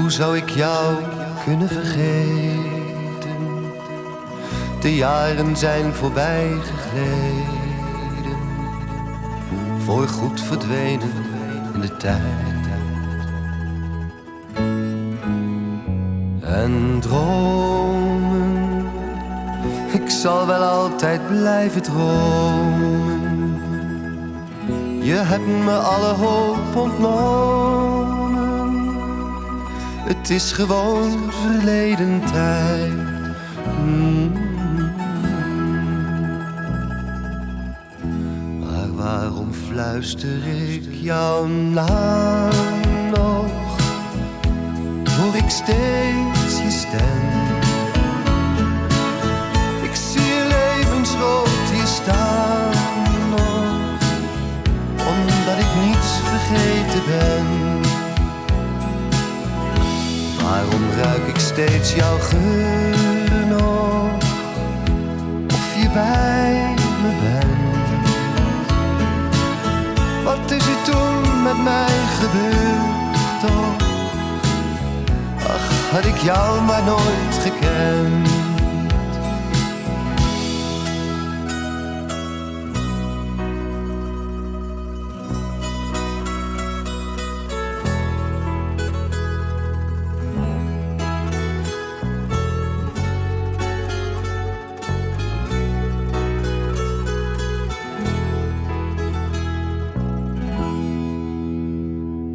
Hoe zou ik jou kunnen vergeten? De jaren zijn voorbij gegleden, voorgoed verdwenen in de tijd. En dromen, ik zal wel altijd blijven dromen. Je hebt me alle hoop ontnomen. Het is gewoon verleden tijd. Maar waarom fluister ik jouw naam nog? Hoor ik steeds je stem. Ik zie je levensrood hier staan nog, omdat ik niets vergeten ben. Waarom ruik ik steeds jouw geur nog, of je bij me bent? Wat is er toen met mij gebeurd toch? Ach, had ik jou maar nooit gekend.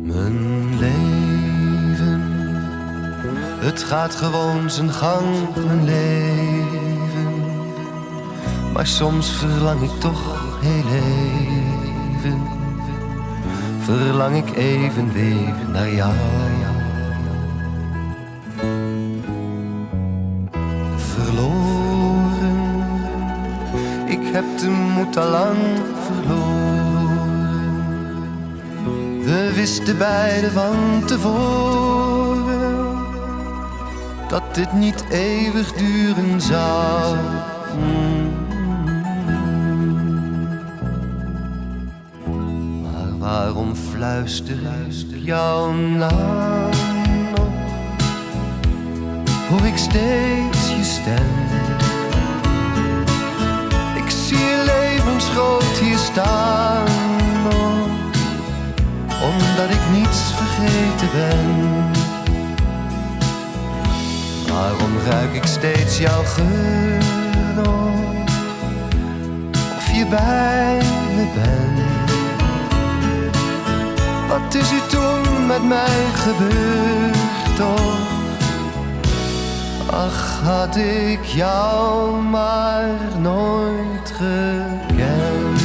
Mijn leven, het gaat gewoon zijn gang, mijn leven. Maar soms verlang ik toch heel even, verlang ik even weer naar jou. Verloren, ik heb de moed al lang verloren. We wisten beiden van tevoren dat dit niet eeuwig duren zou. Maar waarom fluister ik jouw naam nog? Hoor ik steeds je stem. Ik zie je levensgroot hier staan nog, omdat ik niets vergeten ben. Waarom ruik ik steeds jouw geur nog, of je bij me bent? Wat is er toen met mij gebeurd toch? Ach, had ik jou maar nooit gekend.